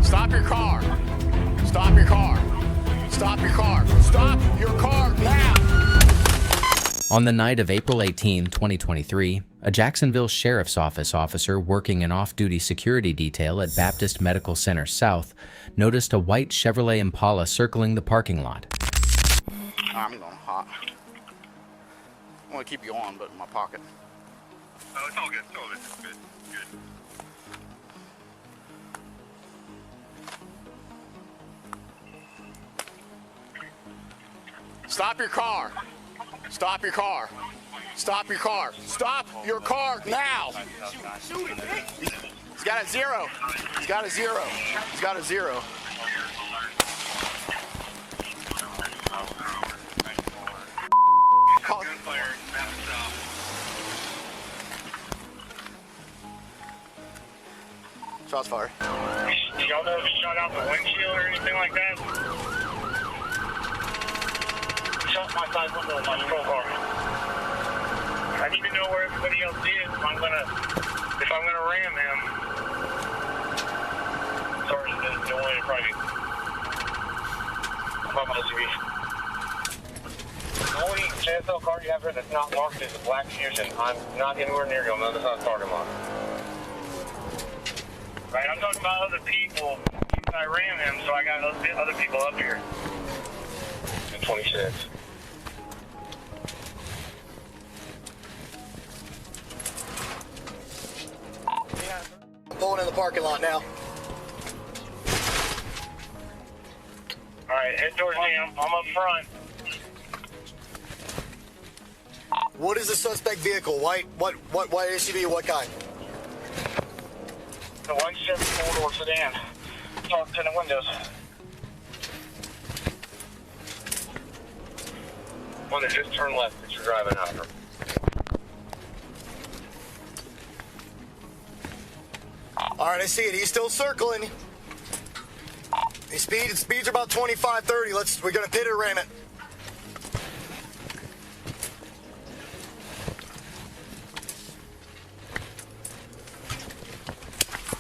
Stop your car. Stop your car. Stop your car. Stop your car now. On the night of April 18, 2023, a Jacksonville Sheriff's Office officer working an off-duty security detail at Baptist Medical Center South noticed a white Chevrolet Impala circling the parking lot. I'm going hot. I want to keep you on, but in my pocket. Oh, it's all good. It's all good. Good. Good. Stop your car. Stop your car. Stop your car. Stop your car now. He's got a zero. He's got a zero. He's got a zero. Call. Shots fired. Do y'all know if he shot out the windshield or anything like that? He shot my side window of my patrol car. I need to know where everybody else is if I'm gonna ram him. Sorry, don't want to probably. I'm on my SUV. The only JSL car you have here that's not marked is a black Fusion. I'm not anywhere near you. I'm on the side parking lot. Right, I'm talking about other people. I ran him, so I got other people up here. In 26. I'm pulling in the parking lot now. Alright, head towards me. I'm up front. What is the suspect vehicle? White SUV? What kind? The white Chevy four-door sedan. Talk to the windows. One that just turned left that you're driving out of. All right, I see it. He's still circling. His speeds are about 25, 30. We're gonna pit it or ram it.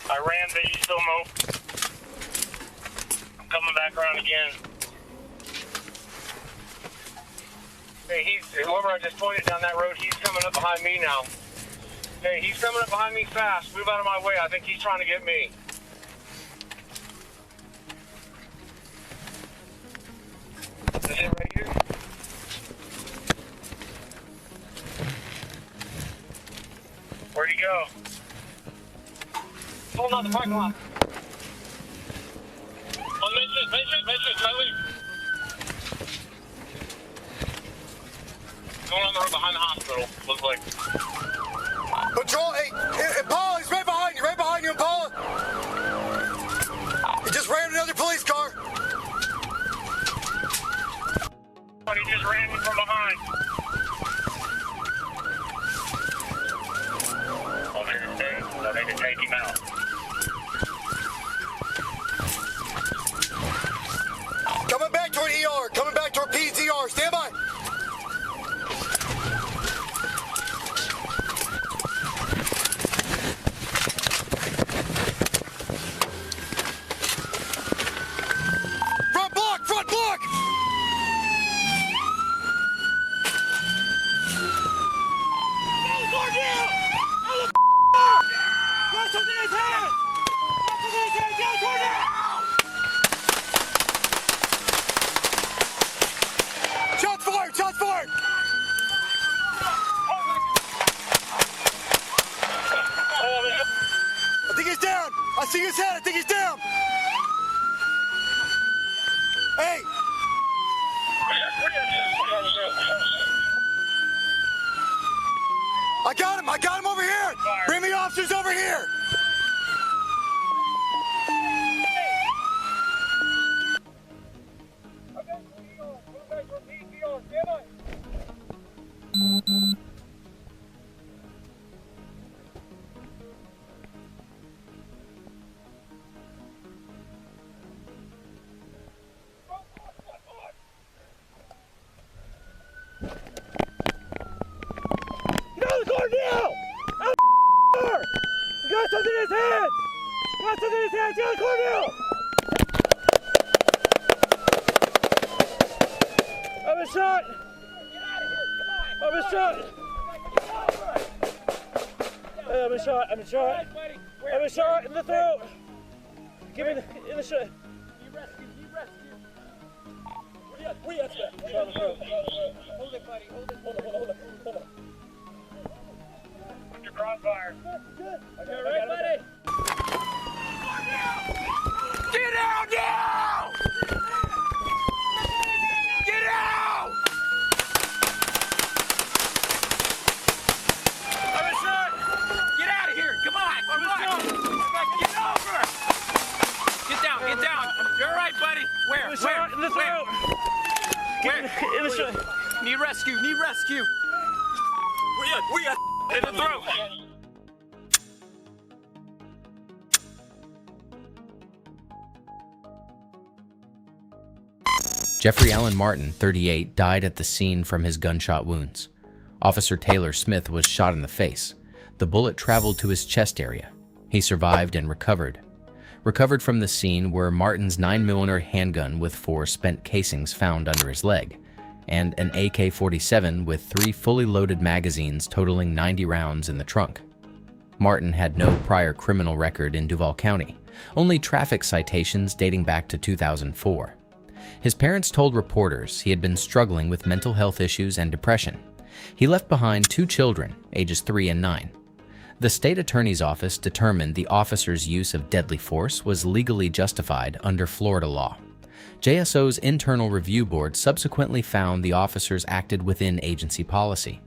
I ran the East Mo. I'm coming back around again. Hey, whoever I just pointed down that road, he's coming up behind me now. Hey, he's coming up behind me fast. Move out of my way. I think he's trying to get me. Is it right here? Where'd he go? Pulling out the parking lot. On Matrix, Charlie. Going on the road behind the hospital, looks like. Patrol, hey, Impala, he's right behind you, Impala. He just ran another police car. But he just ran me from behind. I need to take him out. Coming back toward ER, coming back toward PZR, stand by. Front block! Shots fired! Shots fired! I think he's down! I see his head! I think he's down! Hey! I got him over here! Bring the officers over here! Got something in his hands! Get out of the car now! been shot! I've been shot! I've been shot! I've been shot! I've been shot in the throat! Give me in the shot! You rescue! Where you at? Shot in the throat. Hold it, buddy. Hold it. Hold on. Put your crossfire. Good. You all right, buddy? Get out now! Get out! I've been shot! Get out of here! Come on! Come on! Get over! Get down! Get down! You're all right, buddy. Where? I've been shot in the throat! Where? In the shot! Need rescue! Need rescue! We got in the throat! Jeffrey Allen Martin, 38, died at the scene from his gunshot wounds. Officer Taylor Smith was shot in the face. The bullet traveled to his chest area. He survived and recovered. Recovered from the scene were Martin's 9mm handgun with 4 spent casings found under his leg, and an AK-47 with 3 fully loaded magazines totaling 90 rounds in the trunk. Martin had no prior criminal record in Duval County, only traffic citations dating back to 2004. His parents told reporters he had been struggling with mental health issues and depression. He left behind 2 children, ages 3 and 9. The state attorney's office determined the officer's use of deadly force was legally justified under Florida law. JSO's internal review board subsequently found the officers acted within agency policy.